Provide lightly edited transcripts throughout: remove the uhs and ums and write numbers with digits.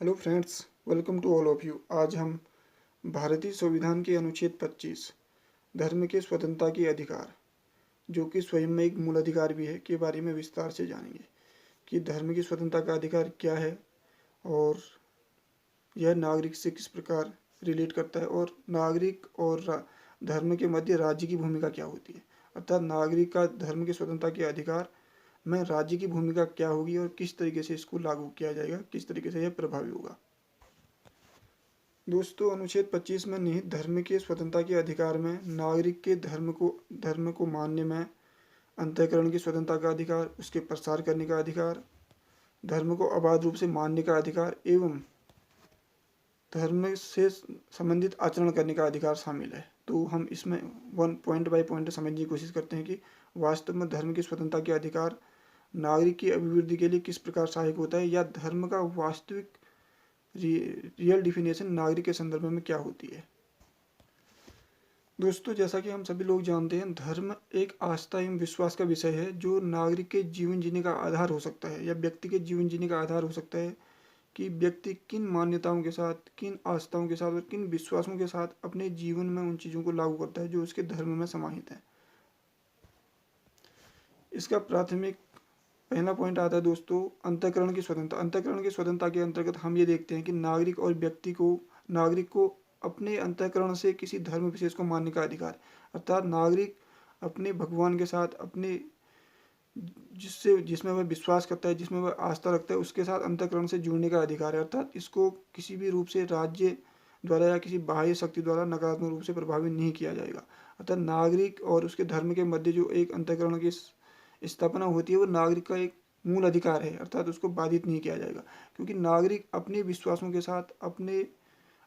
Hello friends, welcome to all of you. आज हम भारतीय संविधान के अनुच्छेद 25 धर्म के स्वतंत्रता के अधिकार, जो कि स्वयं में एक मूल अधिकार भी है, के बारे में विस्तार से जानेंगे कि धर्म की स्वतंत्रता का अधिकार क्या है और यह नागरिक से किस प्रकार रिलेट करता है और नागरिक और धर्म के मध्य राज्य की भूमिका क्या होती है। अर्थात नागरिक का धर्म की स्वतंत्रता के अधिकार में राज्य की भूमिका क्या होगी और किस तरीके से इसको लागू किया जाएगा, किस तरीके से यह प्रभावी होगा। दोस्तों, अनुच्छेद 25 में निहित धर्म के स्वतंत्रता के अधिकार में नागरिक के धर्म को मानने में अंतःकरण की स्वतंत्रता का अधिकार, उसके प्रसार करने का अधिकार, धर्म को अबाध रूप से मानने का अधिकार एवं धर्म से संबंधित आचरण करने का अधिकार शामिल है। तो हम इसमें वन पॉइंट बाय पॉइंट समझने की कोशिश करते हैं कि वास्तव में धर्म की स्वतंत्रता के अधिकार नागरिक की अभिवृद्धि के लिए किस प्रकार सहायक होता है, या धर्म का वास्तविक रियल डिफिनेशन नागरिक के संदर्भ में क्या होती है। दोस्तों, जैसा कि हम सभी लोग जानते हैं, धर्म एक आस्था एवं विश्वास का विषय है जो नागरिक के जीवन जीने का आधार हो सकता है, या व्यक्ति के जीवन जीने का आधार हो सकता है कि व्यक्ति किन मान्यताओं के साथ, किन आस्थाओं के साथ और किन विश्वासों के साथ अपने जीवन में उन चीज़ों को लागू करता है जो उसके धर्म में समाहित है। इसका प्राथमिक पहला पॉइंट आता है दोस्तों, अंतःकरण की स्वतंत्रता। अंतःकरण की स्वतंत्रता के अंतर्गत हम ये देखते हैं कि नागरिक को अपने अंतःकरण से किसी धर्म विशेष को मानने का अधिकार, अर्थात नागरिक अपने भगवान के साथ, अपने जिसमें वह विश्वास करता है, जिसमें वह आस्था रखता है, उसके साथ अंतःकरण से जुड़ने का अधिकार है। अर्थात इसको किसी भी रूप से राज्य द्वारा या किसी बाह्य शक्ति द्वारा नकारात्मक रूप से प्रभावित नहीं किया जाएगा। अर्थात नागरिक और उसके धर्म के मध्य जो एक अंतःकरण की स्थापना होती है, वो नागरिक का एक मूल अधिकार है। अर्थात उसको बाधित नहीं किया जाएगा, क्योंकि नागरिक अपने विश्वासों के साथ, अपने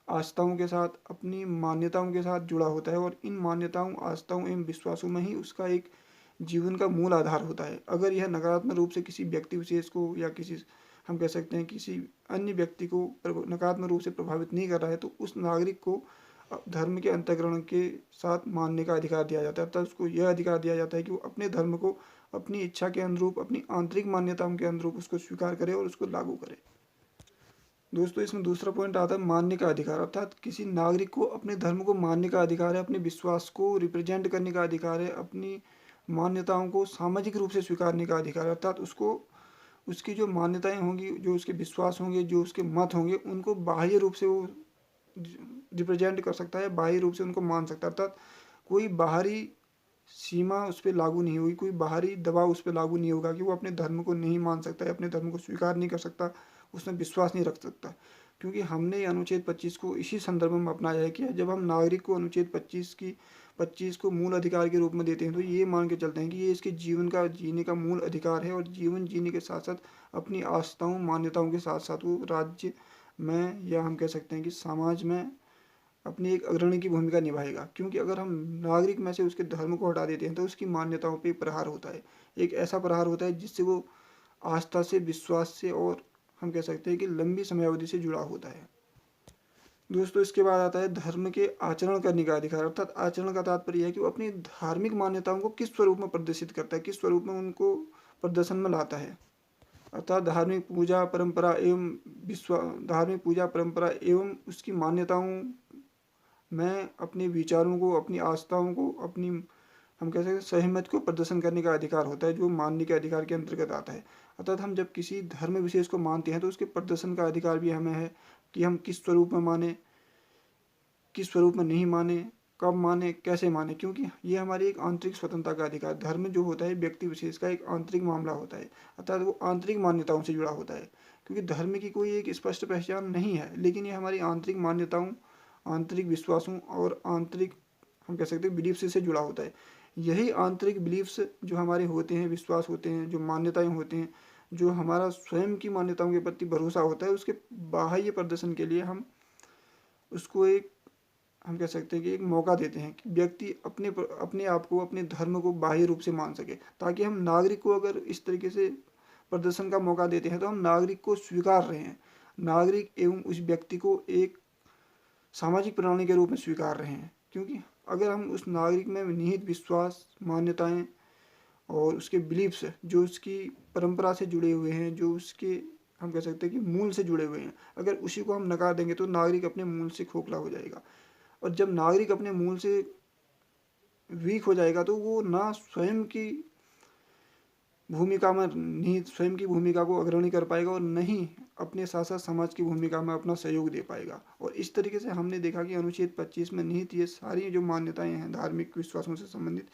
आस्थाओं के साथ, अपनी मान्यताओं के साथ जुड़ा होता है और इन मान्यताओं, आस्थाओं एवं विश्वासों में ही उसका एक जीवन का मूल आधार होता है। अगर यह नकारात्मक रूप से किसी व्यक्ति विशेष को या किसी, हम कह सकते हैं, किसी अन्य व्यक्ति को नकारात्मक रूप से प्रभावित नहीं कर रहा है, तो उस नागरिक को धर्म के अंतःकरण के साथ मानने का अधिकार दिया जाता है। अर्थात उसको यह अधिकार दिया जाता है कि वो अपने धर्म को अपनी इच्छा के अनुरूप, अपनी आंतरिक मान्यताओं के अनुरूप उसको स्वीकार करे और उसको लागू करे। दोस्तों, इसमें दूसरा पॉइंट आता है मानने का अधिकार। अर्थात किसी नागरिक को अपने धर्म को मानने का अधिकार है, अपने विश्वास को रिप्रेजेंट करने का अधिकार है, अपनी मान्यताओं को सामाजिक रूप से स्वीकारने का अधिकार है। अर्थात उसको उसकी जो मान्यताएं होंगी, जो उसके विश्वास होंगे, जो उसके मत होंगे, उनको बाह्य रूप से वो रिप्रेजेंट कर सकता है, बाह्य रूप से उनको मान सकता है। अर्थात कोई बाहरी सीमा उस पर लागू नहीं होगी, कोई बाहरी दबाव उस पर लागू नहीं होगा कि वो अपने धर्म को नहीं मान सकता है, अपने धर्म को स्वीकार नहीं कर सकता, उसमें विश्वास नहीं रख सकता। क्योंकि हमने अनुच्छेद 25 को इसी संदर्भ में अपनाया है कि जब हम नागरिक को अनुच्छेद 25 को मूल अधिकार के रूप में देते हैं, तो ये मान के चलते हैं कि ये इसके जीवन का जीने का मूल अधिकार है, और जीवन जीने के साथ साथ अपनी आस्थाओं, मान्यताओं के साथ साथ वो राज्य में, या हम कह सकते हैं कि समाज में अपनी एक अग्रणी की भूमिका निभाएगा। क्योंकि अगर हम नागरिक में से उसके धर्म को हटा देते हैं, तो उसकी मान्यताओं पे प्रहार होता है, एक ऐसा प्रहार होता है जिससे वो आस्था से, विश्वास से और हम कह सकते हैं कि लंबी समयावधि से जुड़ा होता है। दोस्तों, इसके बाद आता है धर्म के आचरण करने का अधिकार। अर्थात आचरण का तात्पर्य है कि वो अपनी धार्मिक मान्यताओं को किस स्वरूप में प्रदर्शित करता है, किस स्वरूप में उनको प्रदर्शन में लाता है। अर्थात धार्मिक पूजा परंपरा एवं उसकी मान्यताओं में अपने विचारों को, अपनी आस्थाओं को, अपनी, हम कह सकते हैं, सहमत को प्रदर्शन करने का अधिकार होता है, जो मानने के अधिकार के अंतर्गत आता है। अर्थात हम जब किसी धर्म विशेष को मानते हैं, तो उसके प्रदर्शन का अधिकार भी हमें है कि हम किस स्वरूप में माने, किस स्वरूप में नहीं माने, कब माने, कैसे माने। क्योंकि ये हमारी एक आंतरिक स्वतंत्रता का अधिकार, धर्म जो होता है व्यक्ति विशेष का एक आंतरिक मामला होता है। अर्थात वो आंतरिक मान्यताओं से जुड़ा होता है, क्योंकि धर्म की कोई एक स्पष्ट पहचान नहीं है, लेकिन ये हमारी आंतरिक मान्यताओं, आंतरिक विश्वासों और आंतरिक, हम कह सकते हैं, बिलीफ से जुड़ा होता है। यही आंतरिक बिलीफ्स जो हमारे होते हैं, विश्वास होते हैं, जो मान्यताएं होते हैं, जो हमारा स्वयं की मान्यताओं के प्रति भरोसा होता है, उसके बाह्य प्रदर्शन के लिए हम उसको एक, हम कह सकते हैं कि एक मौका देते हैं कि व्यक्ति अपने आप को, अपने धर्म को बाह्य रूप से मान सके। ताकि हम नागरिक को अगर इस तरीके से प्रदर्शन का मौका देते हैं, तो हम नागरिक को स्वीकार रहे हैं, नागरिक एवं उस व्यक्ति को एक सामाजिक प्रणाली के रूप में स्वीकार रहे हैं। क्योंकि अगर हम उस नागरिक में निहित विश्वास, मान्यताएं और उसके बिलीफ्स जो उसकी परंपरा से जुड़े हुए हैं, जो उसके हम कह सकते हैं कि मूल से जुड़े हुए हैं। अगर उसी को हम नकार देंगे तो नागरिक अपने मूल से खोखला हो जाएगा, और जब नागरिक अपने मूल से वीक हो जाएगा तो वो ना स्वयं की भूमिका में नहीं, स्वयं की भूमिका को अग्रणी कर पाएगा, और नहीं अपने साथ साथ समाज की भूमिका में अपना सहयोग दे पाएगा। और इस तरीके से हमने देखा कि अनुच्छेद 25 में निहित ये सारी जो मान्यताएं हैं धार्मिक विश्वासों से संबंधित,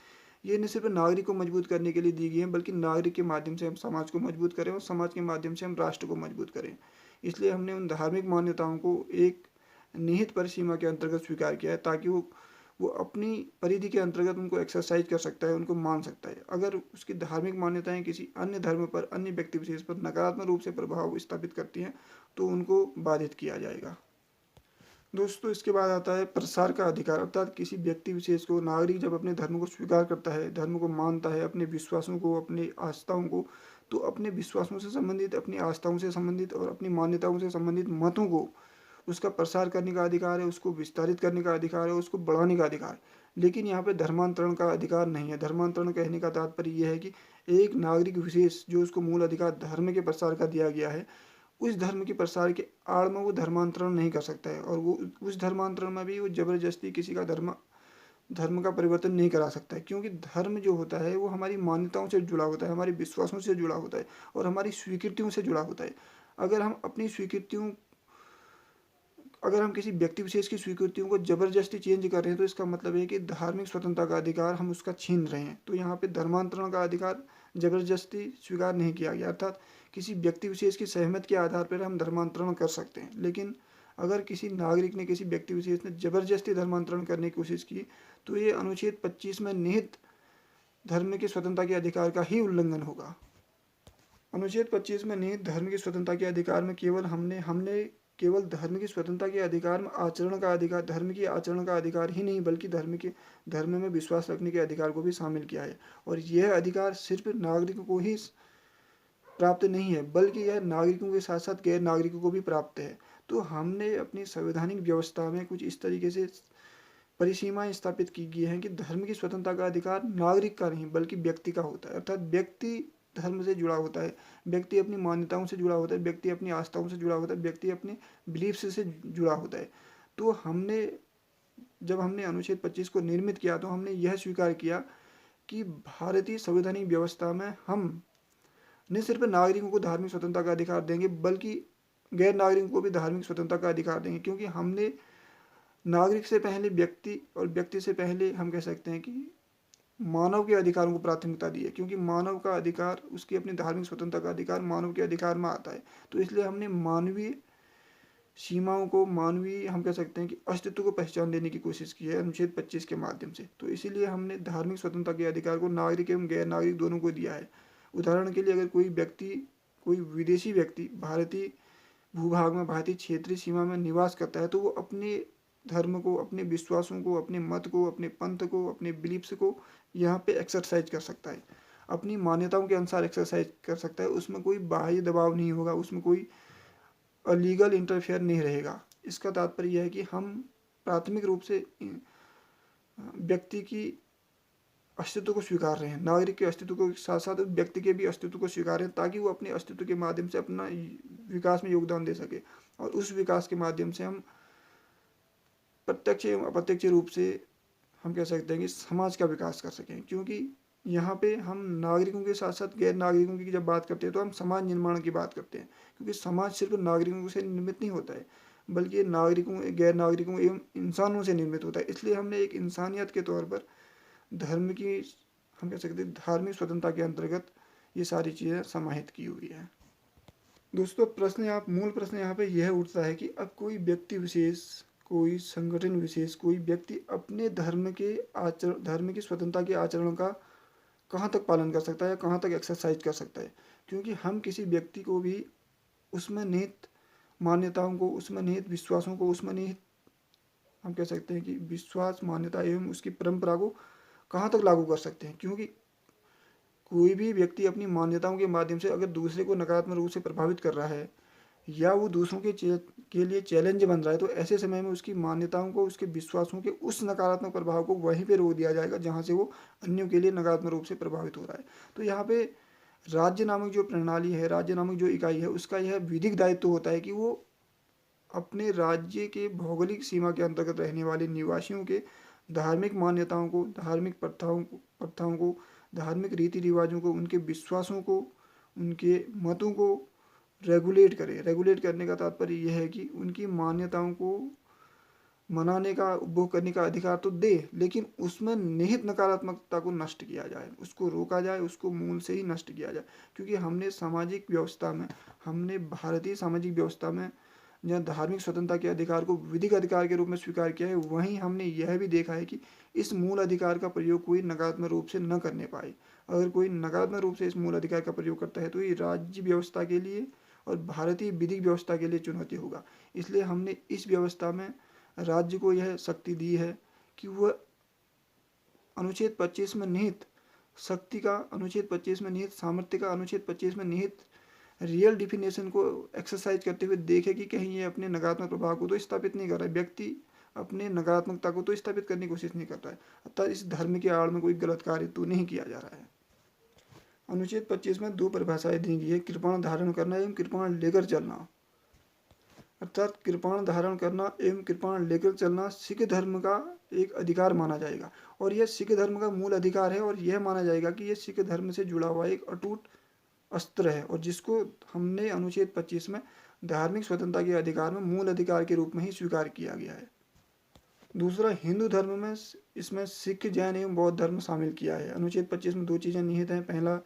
ये न सिर्फ नागरिक को मजबूत करने के लिए दी गई हैं, बल्कि नागरिक के माध्यम से हम समाज को मजबूत करें और समाज के माध्यम से हम राष्ट्र को मजबूत करें। इसलिए हमने उन धार्मिक मान्यताओं को एक निहित परिसीमा के अंतर्गत स्वीकार किया है, ताकि वो अपनी परिधि के अंतर्गत उनको एक्सरसाइज कर सकता है, उनको मान सकता है। अगर उसकी धार्मिक मान्यताएं किसी अन्य धर्म पर, अन्य व्यक्ति विशेष पर नकारात्मक रूप से प्रभाव स्थापित करती हैं तो उनको बाधित किया जाएगा। दोस्तों, इसके बाद आता है प्रसार का अधिकार, अर्थात किसी व्यक्ति विशेष को, नागरिक जब अपने धर्म को स्वीकार करता है, धर्म को मानता है, अपने विश्वासों को, अपनी आस्थाओं को, तो अपने विश्वासों से संबंधित, अपनी आस्थाओं से संबंधित और अपनी मान्यताओं से संबंधित मतों को उसका प्रसार करने का अधिकार है, उसको विस्तारित करने का अधिकार है, उसको बढ़ाने का अधिकार है। लेकिन यहाँ पे धर्मांतरण का अधिकार नहीं है। धर्मांतरण कहने का तात्पर्य यह है कि एक नागरिक विशेष जो उसको मूल अधिकार धर्म के प्रसार का दिया गया है, उस धर्म के प्रसार के आड़ में वो धर्मांतरण नहीं कर सकता है, और वो उस धर्मांतरण में भी वो जबरदस्ती किसी का धर्म का परिवर्तन नहीं करा सकता है। क्योंकि धर्म जो होता है वो हमारी मान्यताओं से जुड़ा होता है, हमारे विश्वासों से जुड़ा होता है और हमारी स्वीकृतियों से जुड़ा होता है। अगर हम अपनी स्वीकृतियों अगर हम किसी व्यक्ति विशेष की स्वीकृतियों को जबरदस्ती चेंज कर रहे हैं तो इसका मतलब है कि धार्मिक स्वतंत्रता का अधिकार हम उसका छीन रहे हैं। तो यहाँ पे धर्मांतरण का अधिकार जबरदस्ती स्वीकार नहीं किया गया, अर्थात किसी व्यक्ति विशेष की सहमति के आधार पर हम धर्मांतरण कर सकते हैं। लेकिन अगर किसी नागरिक ने, किसी व्यक्ति विशेष ने जबरदस्ती धर्मांतरण करने की कोशिश की तो ये अनुच्छेद 25 में निहित धर्म की स्वतंत्रता के अधिकार का ही उल्लंघन होगा। अनुच्छेद 25 में निहित धर्म की स्वतंत्रता के अधिकार में हमने केवल धर्म की स्वतंत्रता के अधिकार में आचरण का अधिकार, धर्म की आचरण का अधिकार ही नहीं, बल्कि धर्म में विश्वास रखने के अधिकार को भी शामिल किया है। और यह अधिकार सिर्फ नागरिकों को ही प्राप्त नहीं है, बल्कि यह नागरिकों के साथ साथ गैर नागरिकों को भी प्राप्त है। तो हमने अपनी संवैधानिक व्यवस्था में कुछ इस तरीके से परिसीमाएं स्थापित की गई हैं कि धर्म की स्वतंत्रता का अधिकार नागरिक का नहीं बल्कि व्यक्ति का होता है, अर्थात व्यक्ति धर्म से जुड़ा होता है, व्यक्ति अपनी मान्यताओं से जुड़ा होता है, व्यक्ति अपनी आस्थाओं से जुड़ा होता है, व्यक्ति अपने बिलीफ्स से जुड़ा होता है। तो जब हमने अनुच्छेद 25 को निर्मित किया तो हमने यह स्वीकार किया कि भारतीय संवैधानिक व्यवस्था में हम न सिर्फ नागरिकों को धार्मिक स्वतंत्रता का अधिकार देंगे बल्कि गैर नागरिकों को भी धार्मिक स्वतंत्रता का अधिकार देंगे, क्योंकि हमने नागरिक से पहले व्यक्ति और व्यक्ति से पहले हम कह सकते हैं कि मानव के अधिकारों को प्राथमिकता दी है, क्योंकि मानव का अधिकार, उसकी अपनी धार्मिक स्वतंत्रता का अधिकार मानव के अधिकार में आता है। तो इसलिए हमने मानवीय सीमाओं को, मानवीय हम कह सकते हैं कि अस्तित्व को पहचान देने की कोशिश की है अनुच्छेद 25 के माध्यम से। तो इसीलिए हमने धार्मिक स्वतंत्रता के अधिकार को नागरिक एवं गैर नागरिक दोनों को दिया है। उदाहरण के लिए अगर कोई विदेशी व्यक्ति भारतीय भूभाग में, भारतीय क्षेत्रीय सीमा में निवास करता है तो वो अपने धर्म को, अपने विश्वासों को, अपने मत को, अपने पंथ को, अपने बिलीफ्स को यहाँ पे एक्सरसाइज कर सकता है, अपनी मान्यताओं के अनुसार एक्सरसाइज कर सकता है। उसमें कोई बाह्य दबाव नहीं होगा, उसमें कोई लीगल इंटरफेयर नहीं रहेगा। इसका तात्पर्य यह है कि हम प्राथमिक रूप से व्यक्ति की अस्तित्व को स्वीकार रहे हैं, नागरिक के अस्तित्व को साथ साथ व्यक्ति के भी अस्तित्व को स्वीकार रहे हैं, ताकि वो अपने अस्तित्व के माध्यम से अपना विकास में योगदान दे सके और उस विकास के माध्यम से हम प्रत्यक्ष एवं अप्रत्यक्ष रूप से हम कह सकते हैं कि समाज का विकास कर सकें। क्योंकि यहाँ पे हम नागरिकों के साथ साथ गैर नागरिकों की जब बात करते हैं तो हम समाज निर्माण की बात करते हैं, क्योंकि समाज सिर्फ नागरिकों से निर्मित नहीं होता है बल्कि नागरिकों, गैर नागरिकों एवं इंसानों से निर्मित होता है। इसलिए हमने एक इंसानियत के तौर पर धर्म की, हम कह सकते हैं धार्मिक स्वतंत्रता के अंतर्गत ये सारी चीज़ें समाहित की हुई है। दोस्तों, मूल प्रश्न यहाँ पे यह उठता है कि अब कोई व्यक्ति विशेष, कोई संगठन विशेष, कोई व्यक्ति अपने धर्म की स्वतंत्रता के आचरण का कहाँ तक पालन कर सकता है या कहाँ तक एक्सरसाइज कर सकता है। क्योंकि हम किसी व्यक्ति को भी उसमें निहित मान्यताओं को, उसमें निहित विश्वासों को, उसमें निहित हम कह सकते हैं कि विश्वास, मान्यता एवं उसकी परंपरा को कहाँ तक लागू कर सकते हैं। क्योंकि कोई भी व्यक्ति अपनी मान्यताओं के माध्यम से अगर दूसरे को नकारात्मक रूप से प्रभावित कर रहा है या वो दूसरों के लिए चैलेंज बन रहा है, तो ऐसे समय में उसकी मान्यताओं को, उसके विश्वासों के उस नकारात्मक प्रभाव को वहीं पे रोक दिया जाएगा जहाँ से वो अन्यों के लिए नकारात्मक रूप से प्रभावित हो रहा है। तो यहाँ पे राज्य नामक जो प्रणाली है, राज्य नामक जो इकाई है, उसका यह विधिक दायित्व होता है कि वो अपने राज्य के भौगोलिक सीमा के अंतर्गत रहने वाले निवासियों के धार्मिक मान्यताओं को, धार्मिक प्रथाओं को, धार्मिक रीति रिवाजों को, उनके विश्वासों को, उनके मतों को रेगुलेट करे। रेगुलेट करने का तात्पर्य यह है कि उनकी मान्यताओं को मनाने का, उपभोग करने का अधिकार तो दे, लेकिन उसमें निहित नकारात्मकता को नष्ट किया जाए, उसको रोका जाए, उसको मूल से ही नष्ट किया जाए। क्योंकि हमने सामाजिक व्यवस्था में, हमने भारतीय सामाजिक व्यवस्था में जहाँ धार्मिक स्वतंत्रता के अधिकार को विधिक अधिकार के रूप में स्वीकार किया है, वहीं हमने यह भी देखा है कि इस मूल अधिकार का प्रयोग कोई नकारात्मक रूप से न करने पाए। अगर कोई नकारात्मक रूप से इस मूल अधिकार का प्रयोग करता है तो ये राज्य व्यवस्था के लिए और भारतीय विधिक व्यवस्था के लिए चुनौती होगा। इसलिए हमने इस व्यवस्था में राज्य को यह शक्ति दी है कि वह अनुच्छेद 25 में निहित शक्ति का, अनुच्छेद 25 में निहित सामर्थ्य का, अनुच्छेद 25 में निहित रियल डिफिनेशन को एक्सरसाइज करते हुए देखे कि कहीं ये अपने नकारात्मक प्रभाव को तो स्थापित नहीं कर रहा है, व्यक्ति अपने नकारात्मकता को तो स्थापित करने की कोशिश नहीं कर रहा है, अतः इस धर्म के आड़ में कोई गलत कार्य तो नहीं किया जा रहा है। अनुच्छेद 25 में दो परिभाषाएं दी गई है, कृपाण धारण करना एवं कृपाण लेकर चलना। अर्थात कृपाण धारण करना एवं कृपाण लेकर चलना सिख धर्म का एक अधिकार माना जाएगा, और यह सिख धर्म का मूल अधिकार है, और यह माना जाएगा कि यह सिख धर्म से जुड़ा हुआ एक अटूट अस्त्र है, और जिसको हमने अनुच्छेद 25 में धार्मिक स्वतंत्रता के अधिकार में मूल अधिकार के रूप में ही स्वीकार किया गया है। दूसरा, हिंदू धर्म में इसमें सिख, जैन एवं बौद्ध धर्म शामिल किया है। अनुच्छेद 25 में दो चीज़ें निहित हैं। पहला,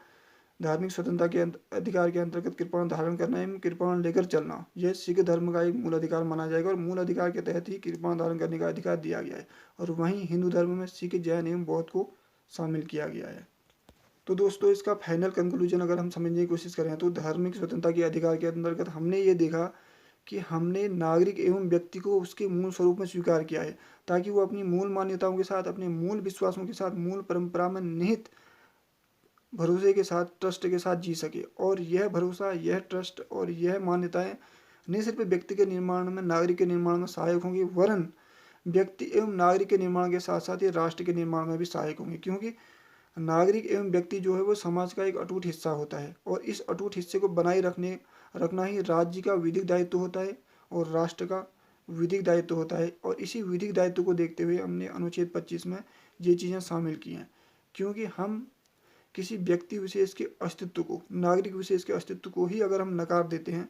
धार्मिक स्वतंत्रता के अधिकार के अंतर्गत कृपाण धारण करना एवं कृपाण लेकर चलना, यह सिख धर्म का एक मूल अधिकार माना जाएगा, और मूल अधिकार के तहत ही कृपाण धारण करने का अधिकार दिया गया है। और वहीं हिंदू धर्म में सिख, जैन एवं बौद्ध को शामिल किया गया है। तो दोस्तों, इसका फाइनल कंक्लूजन अगर हम समझने की कोशिश करें तो धार्मिक स्वतंत्रता के अधिकार के अंतर्गत हमने ये देखा कि हमने नागरिक एवं व्यक्ति को उसके मूल स्वरूप में स्वीकार किया है, ताकि वो अपनी मूल मान्यताओं के साथ, अपने मूल विश्वासों के साथ, मूल परंपरा में निहित भरोसे के साथ, ट्रस्ट के साथ जी सके। और यह भरोसा, यह ट्रस्ट और यह मान्यताएं न सिर्फ व्यक्ति के निर्माण में, नागरिक के निर्माण में सहायक होंगी, वरन व्यक्ति एवं नागरिक के निर्माण के साथ साथ ये राष्ट्र के निर्माण में भी सहायक होंगे। क्योंकि नागरिक एवं व्यक्ति जो है वो समाज का एक अटूट हिस्सा होता है, और इस अटूट हिस्से को बनाए रखना ही राज्य का विधिक दायित्व होता है और राष्ट्र का विधिक दायित्व होता है। और इसी विधिक दायित्व को देखते हुए हमने अनुच्छेद 25 में ये चीज़ें शामिल की हैं। क्योंकि हम किसी व्यक्ति विशेष के अस्तित्व को, नागरिक विशेष के अस्तित्व को ही अगर हम नकार देते हैं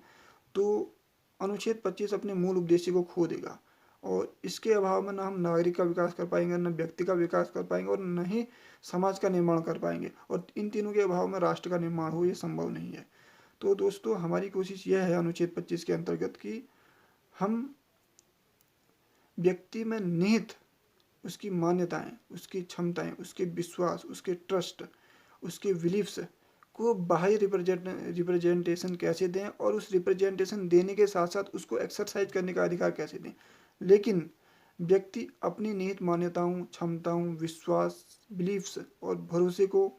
तो अनुच्छेद 25 अपने मूल उद्देश्य को खो देगा, और इसके अभाव में न हम नागरिक का विकास कर पाएंगे, न व्यक्ति का विकास कर पाएंगे, और न ही समाज का निर्माण कर पाएंगे। और इन तीनों के अभाव में राष्ट्र का निर्माण हो, ये संभव नहीं है। तो दोस्तों, हमारी कोशिश यह है अनुच्छेद 25 के अंतर्गत कि हम व्यक्ति में निहित उसकी मान्यताएं, उसकी क्षमताएं, उसके विश्वास, उसके ट्रस्ट, उसके बिलीफ्स को बाहरी रिप्रेजेंटेशन कैसे दें, और उस रिप्रेजेंटेशन देने के साथ साथ उसको एक्सरसाइज करने का अधिकार कैसे दें। लेकिन व्यक्ति अपनी निहित मान्यताओं, क्षमताओं, विश्वास, बिलीफ्स और भरोसे को,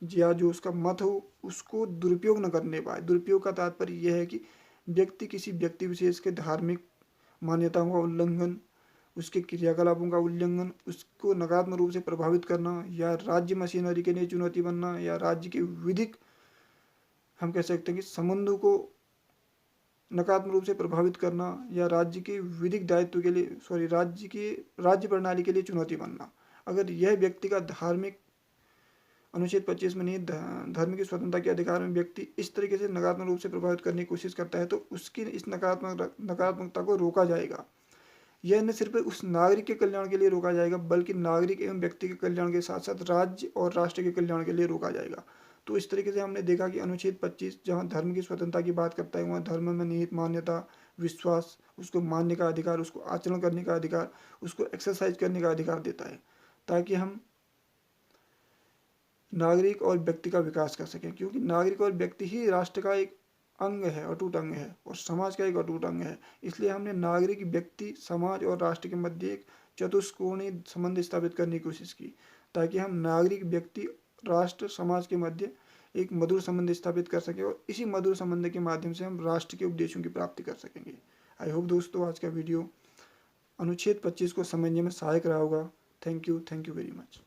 या जो उसका मत हो, उसको दुरुपयोग न करने पाए। दुरुपयोग का तात्पर्य यह है कि व्यक्ति किसी व्यक्ति विशेष के धार्मिक मान्यताओं का उल्लंघन, उसके क्रियाकलापों का उल्लंघन, उसको नकारात्मक रूप से प्रभावित करना, या राज्य मशीनरी के लिए चुनौती बनना, या राज्य के विधिक, हम कह सकते हैं कि संबंधों को नकारात्मक रूप से प्रभावित करना, या राज्य के विधिक दायित्व के लिए, राज्य प्रणाली के लिए चुनौती बनना। अगर यह व्यक्ति का धार्मिक, अनुच्छेद 25 में निहित धर्म की स्वतंत्रता के अधिकार में व्यक्ति इस तरीके से नकारात्मक रूप से प्रभावित करने की कोशिश करता है, तो उसकी इस नकारात्मकता को रोका जाएगा। यह न सिर्फ उस नागरिक के कल्याण के लिए रोका जाएगा, बल्कि नागरिक एवं व्यक्ति के कल्याण के साथ साथ राज्य और राष्ट्र के कल्याण के लिए रोका जाएगा। तो इस तरीके से हमने देखा कि अनुच्छेद 25 जहाँ धर्म की स्वतंत्रता की बात करता है, वहाँ धर्म में निहित मान्यता, विश्वास, उसको मानने का अधिकार, उसको आचरण करने का अधिकार, उसको एक्सरसाइज करने का अधिकार देता है, ताकि हम नागरिक और व्यक्ति का विकास कर सकें। क्योंकि नागरिक और व्यक्ति ही राष्ट्र का एक अंग है, अटूट अंग है, और समाज का एक अटूट अंग है। इसलिए हमने नागरिक, व्यक्ति, समाज और राष्ट्र के मध्य एक चतुष्कोणीय संबंध स्थापित करने की कोशिश की, ताकि हम नागरिक, व्यक्ति, राष्ट्र, समाज के मध्य एक मधुर संबंध स्थापित कर सकें, और इसी मधुर संबंध के माध्यम से हम राष्ट्र के उद्देश्यों की प्राप्ति कर सकेंगे। आई होप दोस्तों, आज का वीडियो अनुच्छेद 25 को समझने में सहायक रहा होगा। Thank you very much.